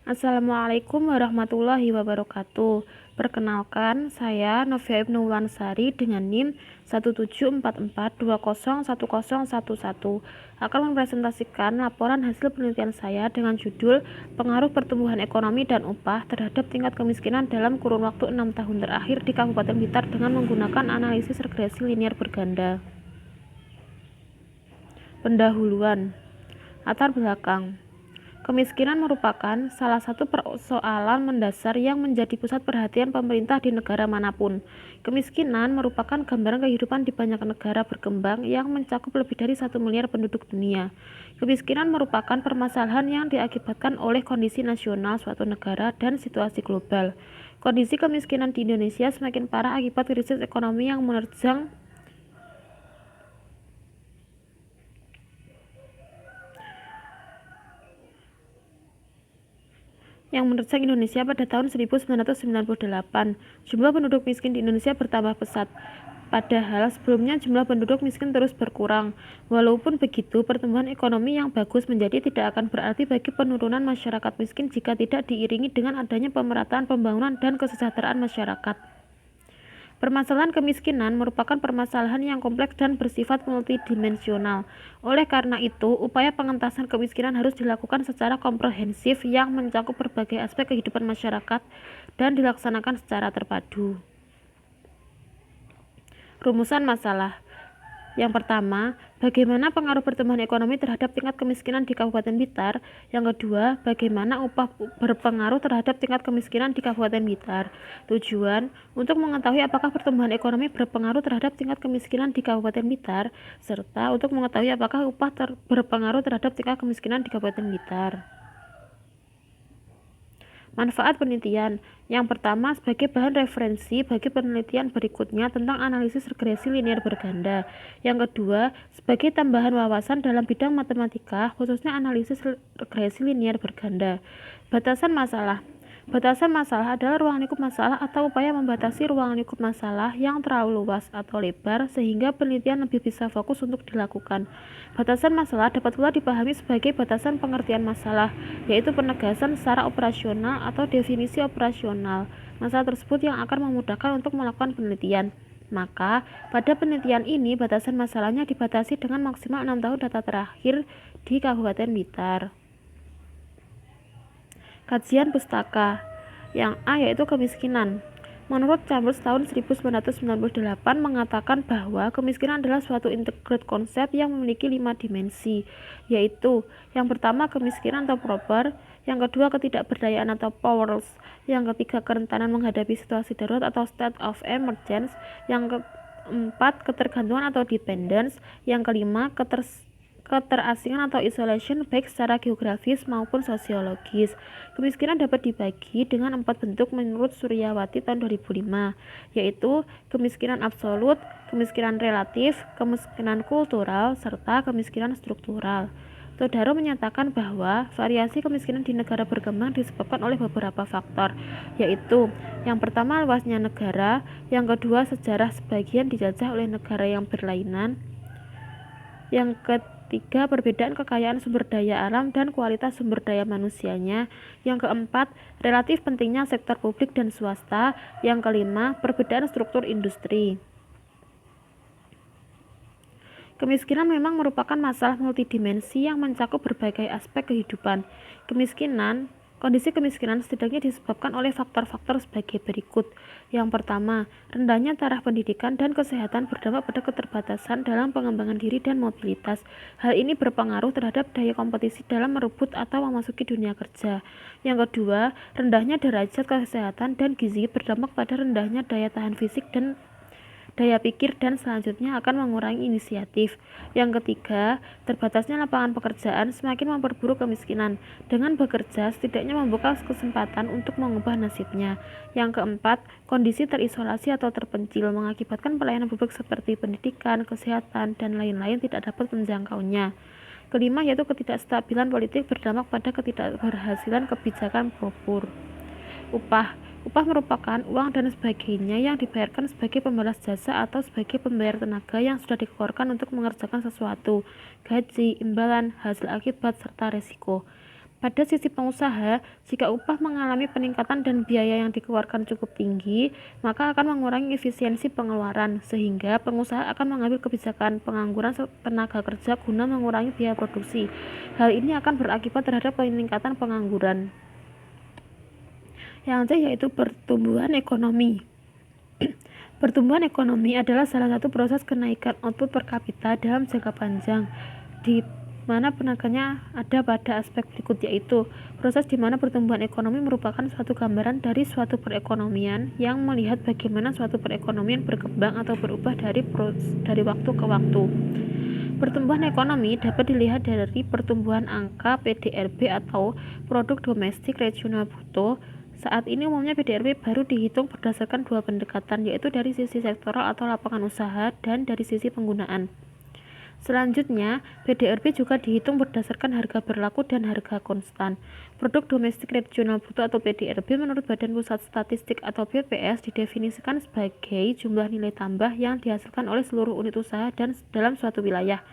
Assalamualaikum warahmatullahi wabarakatuh. Perkenalkan, saya Novia Ibnu Wansari dengan NIM 17442010111 akan mempresentasikan laporan hasil penelitian saya dengan judul Pengaruh Pertumbuhan Ekonomi dan Upah terhadap Tingkat Kemiskinan dalam kurun waktu 6 tahun terakhir di Kabupaten Blitar dengan menggunakan analisis regresi linear berganda. Pendahuluan. Latar belakang. Kemiskinan merupakan salah satu persoalan mendasar yang menjadi pusat perhatian pemerintah di negara manapun. Kemiskinan merupakan gambaran kehidupan di banyak negara berkembang yang mencakup lebih dari 1 miliar penduduk dunia. Kemiskinan merupakan permasalahan yang diakibatkan oleh kondisi nasional suatu negara dan situasi global. Kondisi kemiskinan di Indonesia semakin parah akibat krisis ekonomi yang menerjang Indonesia pada tahun 1998. Jumlah penduduk miskin di Indonesia bertambah pesat. Padahal sebelumnya jumlah penduduk miskin terus berkurang. Walaupun begitu, pertumbuhan ekonomi yang bagus menjadi tidak akan berarti bagi penurunan masyarakat miskin jika tidak diiringi dengan adanya pemerataan pembangunan dan kesejahteraan masyarakat. Permasalahan kemiskinan merupakan permasalahan yang kompleks dan bersifat multidimensional. Oleh karena itu, upaya pengentasan kemiskinan harus dilakukan secara komprehensif yang mencakup berbagai aspek kehidupan masyarakat dan dilaksanakan secara terpadu. Rumusan masalah. Yang pertama, bagaimana pengaruh pertumbuhan ekonomi terhadap tingkat kemiskinan di Kabupaten Blitar? Yang kedua, bagaimana upah berpengaruh terhadap tingkat kemiskinan di Kabupaten Blitar? Tujuan, untuk mengetahui apakah pertumbuhan ekonomi berpengaruh terhadap tingkat kemiskinan di Kabupaten Blitar, serta untuk mengetahui apakah upah berpengaruh terhadap tingkat kemiskinan di Kabupaten Blitar. Manfaat penelitian. Yang pertama, sebagai bahan referensi bagi penelitian berikutnya tentang analisis regresi linear berganda. Yang kedua, sebagai tambahan wawasan dalam bidang matematika, khususnya analisis regresi linear berganda. Batasan masalah. Batasan masalah adalah ruang lingkup masalah atau upaya membatasi ruang lingkup masalah yang terlalu luas atau lebar sehingga penelitian lebih bisa fokus untuk dilakukan. Batasan masalah dapat pula dipahami sebagai batasan pengertian masalah, yaitu penegasan secara operasional atau definisi operasional masalah tersebut yang akan memudahkan untuk melakukan penelitian. Maka, pada penelitian ini batasan masalahnya dibatasi dengan maksimal 6 tahun data terakhir di Kabupaten Blitar. Kajian pustaka. Yang A yaitu kemiskinan. Menurut Chambers tahun 1998 mengatakan bahwa kemiskinan adalah suatu integrated konsep yang memiliki 5 dimensi, yaitu yang pertama kemiskinan atau pauper, yang kedua ketidakberdayaan atau powerless, yang ketiga kerentanan menghadapi situasi darurat atau state of emergency, yang keempat ketergantungan atau dependence, yang kelima keterasingan atau isolation baik secara geografis maupun sosiologis. Kemiskinan dapat dibagi dengan 4 bentuk menurut Suryawati tahun 2005, yaitu kemiskinan absolut, kemiskinan relatif, kemiskinan kultural, serta kemiskinan struktural. Todaro menyatakan bahwa variasi kemiskinan di negara berkembang disebabkan oleh beberapa faktor, yaitu yang pertama luasnya negara, yang kedua sejarah sebagian dijajah oleh negara yang berlainan, yang ketiga, perbedaan kekayaan sumber daya alam dan kualitas sumber daya manusianya. Yang keempat, relatif pentingnya sektor publik dan swasta. Yang kelima, perbedaan struktur industri. Kemiskinan memang merupakan masalah multidimensi yang mencakup berbagai aspek kehidupan. Kondisi kemiskinan setidaknya disebabkan oleh faktor-faktor sebagai berikut. Yang pertama, rendahnya taraf pendidikan dan kesehatan berdampak pada keterbatasan dalam pengembangan diri dan mobilitas. Hal ini berpengaruh terhadap daya kompetisi dalam merebut atau memasuki dunia kerja. Yang kedua, rendahnya derajat kesehatan dan gizi berdampak pada rendahnya daya tahan fisik dan daya pikir dan selanjutnya akan mengurangi inisiatif. Yang ketiga, terbatasnya lapangan pekerjaan semakin memperburuk kemiskinan. Dengan bekerja, setidaknya membuka kesempatan untuk mengubah nasibnya. Yang keempat, kondisi terisolasi atau terpencil mengakibatkan pelayanan publik seperti pendidikan, kesehatan, dan lain-lain tidak dapat menjangkaunya. Kelima, yaitu ketidakstabilan politik berdampak pada ketidakberhasilan kebijakan propur. Upah merupakan uang dan sebagainya yang dibayarkan sebagai pembalas jasa atau sebagai pembayar tenaga yang sudah dikeluarkan untuk mengerjakan sesuatu, gaji, imbalan, hasil akibat, serta resiko. Pada sisi pengusaha, jika upah mengalami peningkatan dan biaya yang dikeluarkan cukup tinggi, maka akan mengurangi efisiensi pengeluaran, sehingga pengusaha akan mengambil kebijakan pengangguran tenaga kerja guna mengurangi biaya produksi. Hal ini akan berakibat terhadap peningkatan pengangguran. Yang C yaitu pertumbuhan ekonomi. Pertumbuhan ekonomi adalah salah satu proses kenaikan output per kapita dalam jangka panjang, di mana penekannya ada pada aspek berikut, yaitu proses di mana pertumbuhan ekonomi merupakan suatu gambaran dari suatu perekonomian yang melihat bagaimana suatu perekonomian berkembang atau berubah dari waktu ke waktu. Pertumbuhan ekonomi dapat dilihat dari pertumbuhan angka PDRB atau Produk Domestik Regional Bruto. Saat ini umumnya PDRB baru dihitung berdasarkan dua pendekatan, yaitu dari sisi sektoral atau lapangan usaha dan dari sisi penggunaan. Selanjutnya, PDRB juga dihitung berdasarkan harga berlaku dan harga konstan. Produk Domestik Regional Bruto atau PDRB menurut Badan Pusat Statistik atau BPS didefinisikan sebagai jumlah nilai tambah yang dihasilkan oleh seluruh unit usaha dan dalam suatu wilayah,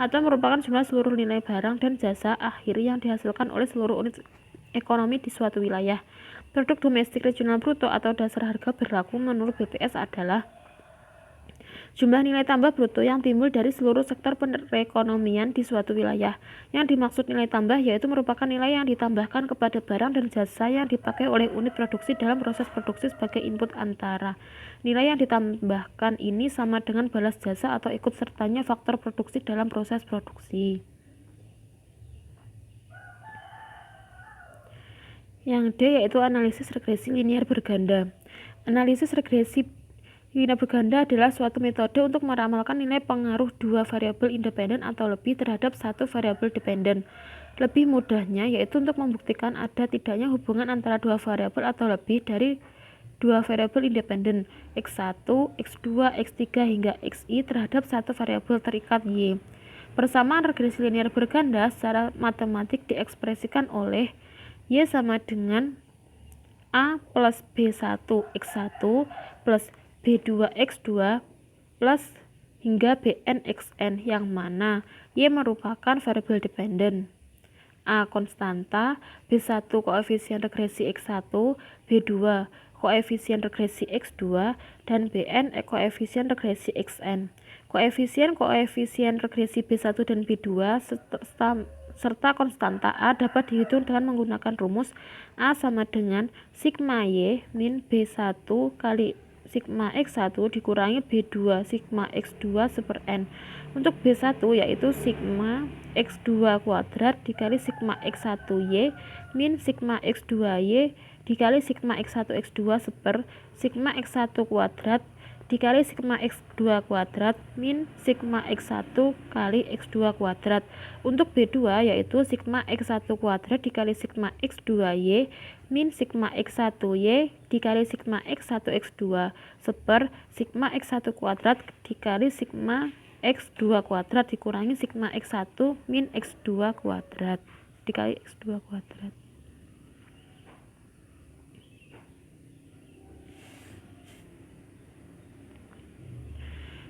atau merupakan jumlah seluruh nilai barang dan jasa akhir yang dihasilkan oleh seluruh unit ekonomi di suatu wilayah. Produk Domestik Regional Bruto atau dasar harga berlaku menurut BPS adalah jumlah nilai tambah bruto yang timbul dari seluruh sektor perekonomian di suatu wilayah. Yang dimaksud nilai tambah yaitu merupakan nilai yang ditambahkan kepada barang dan jasa yang dipakai oleh unit produksi dalam proses produksi sebagai input antara. Nilai yang ditambahkan ini sama dengan balas jasa atau ikut sertanya faktor produksi dalam proses produksi. Yang D yaitu analisis regresi linear berganda. Analisis regresi linear berganda adalah suatu metode untuk meramalkan nilai pengaruh dua variabel independen atau lebih terhadap satu variabel dependen. Lebih mudahnya yaitu untuk membuktikan ada tidaknya hubungan antara dua variabel atau lebih dari dua variabel independen x1, x2, x3 hingga xi terhadap satu variabel terikat y. Persamaan regresi linear berganda secara matematik diekspresikan oleh y sama dengan a plus b1 x1 plus b2 x2 plus hingga bn xn, yang mana y merupakan variabel dependen, a konstanta, b1 koefisien regresi x1, b2 koefisien regresi x2, dan bn koefisien regresi xn. Koefisien regresi b1 dan b2 serta konstanta a dapat dihitung dengan menggunakan rumus a sama dengan sigma y min b1 kali sigma x1 dikurangi b2 sigma x2 per n. Untuk b1 yaitu sigma x2 kuadrat dikali sigma x1y min sigma x2y dikali sigma x1 x2 per sigma x1 kuadrat dikali sigma x2 kuadrat min sigma x1 kali x2 kuadrat. Untuk b2 yaitu sigma x1 kuadrat dikali sigma x2y min sigma x1y dikali sigma x1 x2 seper sigma x1 kuadrat dikali sigma x2 kuadrat dikurangi sigma x1 min x2 kuadrat dikali x2 kuadrat.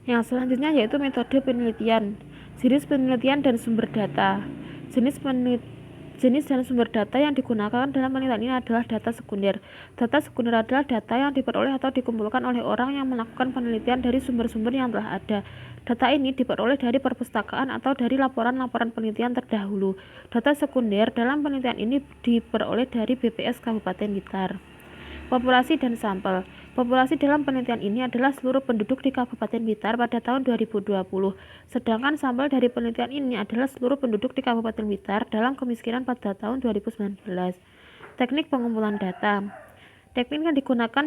Yang selanjutnya yaitu metode penelitian, jenis penelitian dan sumber data. Jenis dan sumber data yang digunakan dalam penelitian ini adalah data sekunder. Data sekunder adalah data yang diperoleh atau dikumpulkan oleh orang yang melakukan penelitian dari sumber-sumber yang telah ada. Data ini diperoleh dari perpustakaan atau dari laporan-laporan penelitian terdahulu. Data sekunder dalam penelitian ini diperoleh dari BPS Kabupaten Blitar. Populasi dan sampel. Populasi dalam penelitian ini adalah seluruh penduduk di Kabupaten Blitar pada tahun 2020. Sedangkan sampel dari penelitian ini adalah seluruh penduduk di Kabupaten Blitar dalam kemiskinan pada tahun 2019. Teknik pengumpulan data. Teknik yang digunakan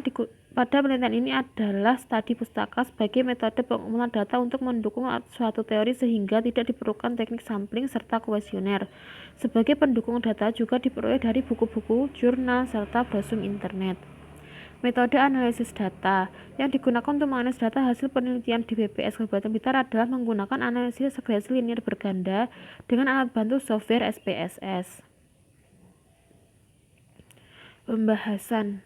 pada penelitian ini adalah studi pustaka sebagai metode pengumpulan data untuk mendukung suatu teori sehingga tidak diperlukan teknik sampling serta kuesioner. Sebagai pendukung data juga diperoleh dari buku-buku, jurnal, serta brosur internet. Metode analisis data yang digunakan untuk menganalisis data hasil penelitian di BPS Kabupaten Blitar adalah menggunakan analisis regresi linear berganda dengan alat bantu software SPSS. Pembahasan.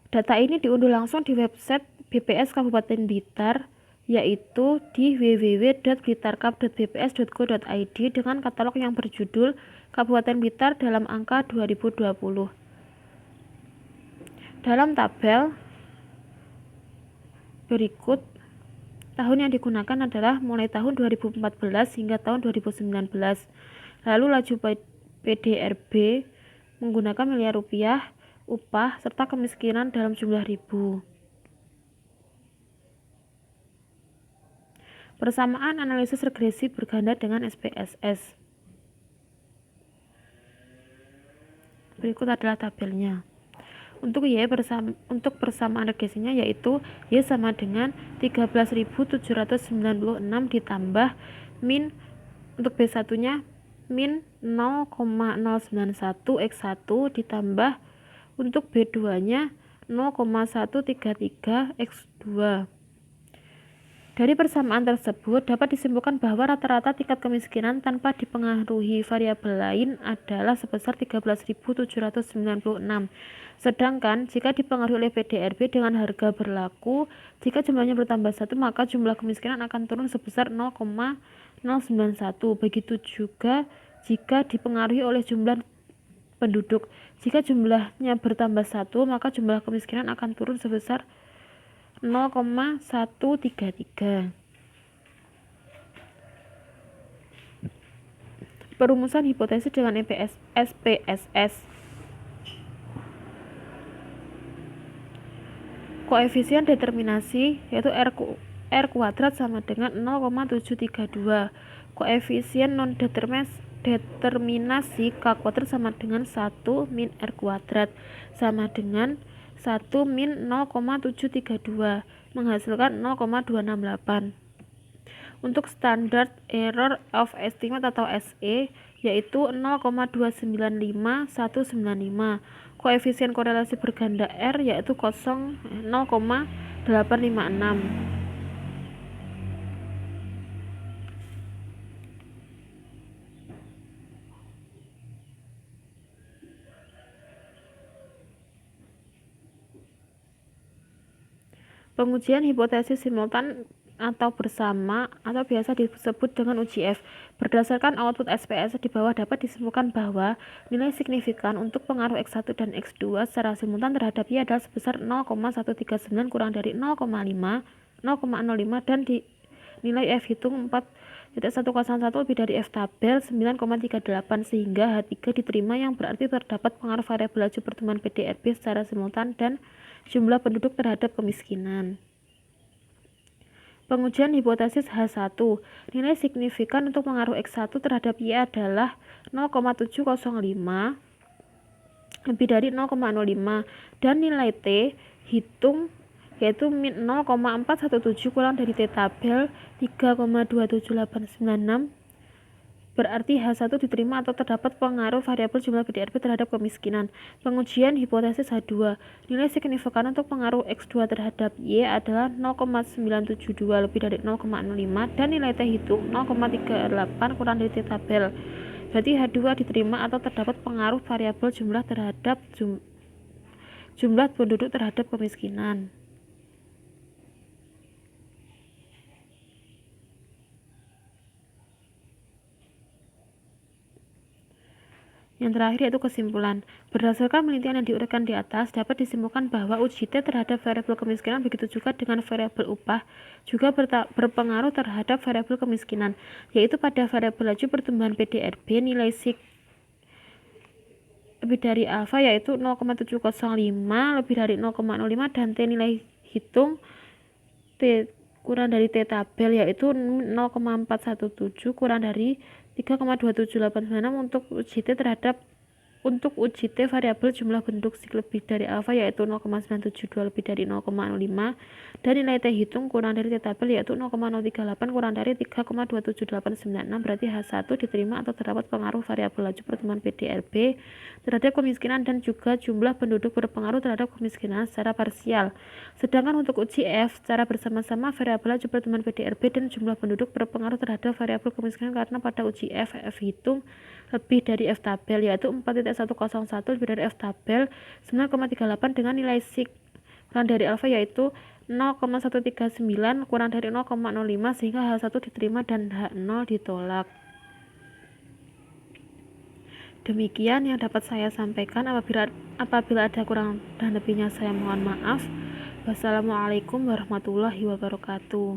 Data ini diunduh langsung di website BPS Kabupaten Blitar yaitu di www.blitarcup.bps.go.id dengan katalog yang berjudul Kabupaten Blitar dalam angka 2020. Dalam tabel berikut, tahun yang digunakan adalah mulai tahun 2014 hingga tahun 2019. Lalu laju PDRB menggunakan miliar rupiah, upah, serta kemiskinan dalam jumlah ribu. Persamaan analisis regresi berganda dengan SPSS. Berikut adalah tabelnya. Untuk persamaan regresinya yaitu Y sama dengan 13.796 ditambah min, untuk B1-nya min 0,091 X1 ditambah untuk B2-nya 0,133 X2. Dari persamaan tersebut dapat disimpulkan bahwa rata-rata tingkat kemiskinan tanpa dipengaruhi variabel lain adalah sebesar 13.796. Sedangkan jika dipengaruhi oleh PDRB dengan harga berlaku, jika jumlahnya bertambah 1 maka jumlah kemiskinan akan turun sebesar 0,091. Begitu juga jika dipengaruhi oleh jumlah penduduk. Jika jumlahnya bertambah 1 maka jumlah kemiskinan akan turun sebesar 0,133. Perumusan hipotesis dengan SPSS. Koefisien determinasi yaitu R kuadrat sama dengan 0,732. Koefisien non determinasi K kuadrat sama dengan 1 min R kuadrat sama dengan 1 min 0,732 menghasilkan 0,268. Untuk standard error of estimate atau SE yaitu 0,295195. Koefisien korelasi berganda R yaitu 0,856. Pengujian hipotesis simultan atau bersama atau biasa disebut dengan uji F. Berdasarkan output SPSS di bawah dapat disimpulkan bahwa nilai signifikan untuk pengaruh X1 dan X2 secara simultan terhadap Y adalah sebesar 0,139 kurang dari 0,05 dan nilai F hitung 4.101 lebih dari F tabel 9,38 sehingga H3 diterima, yang berarti terdapat pengaruh variabel laju pertumbuhan PDRB secara simultan dan jumlah penduduk terhadap kemiskinan. Pengujian hipotesis H1. Nilai signifikan untuk pengaruh X1 terhadap Y adalah 0,705 lebih dari 0,05 dan nilai T hitung yaitu min 0,417 kurang dari T tabel 3,27896. Berarti H1 diterima atau terdapat pengaruh variabel jumlah PDRB terhadap kemiskinan. Pengujian hipotesis H2. Nilai signifikan untuk pengaruh X2 terhadap Y adalah 0,972 lebih dari 0,05 dan nilai T hitung 0,38 kurang dari T tabel. Berarti H2 diterima atau terdapat pengaruh variabel jumlah terhadap jumlah penduduk terhadap kemiskinan. Yang terakhir yaitu kesimpulan. Berdasarkan penelitian yang diuraikan di atas, dapat disimpulkan bahwa uji T terhadap variabel kemiskinan begitu juga dengan variabel upah juga berpengaruh terhadap variabel kemiskinan, yaitu pada variabel laju pertumbuhan PDRB nilai sig lebih dari alfa yaitu 0,705 lebih dari 0,05 dan T nilai hitung T kurang dari T tabel yaitu 0,417 kurang dari 3,27896 untuk uji T variabel jumlah penduduk sig lebih dari alfa yaitu 0,972 lebih dari 0,05 dan nilai T hitung kurang dari T tabel yaitu 0,038 kurang dari 3,27896. Berarti H1 diterima atau terdapat pengaruh variabel laju pertumbuhan PDRB terhadap kemiskinan dan juga jumlah penduduk berpengaruh terhadap kemiskinan secara parsial. Sedangkan untuk uji F secara bersama-sama variabel laju pertumbuhan PDRB dan jumlah penduduk berpengaruh terhadap variabel kemiskinan karena pada uji F hitung lebih dari F tabel yaitu 4.101 lebih dari F tabel 9,38 dengan nilai sig kurang dari alfa yaitu 0,139 kurang dari 0,05 sehingga H1 diterima dan H0 ditolak. Demikian yang dapat saya sampaikan. Apabila ada kurang dan lebihnya saya mohon maaf. Wassalamualaikum warahmatullahi wabarakatuh.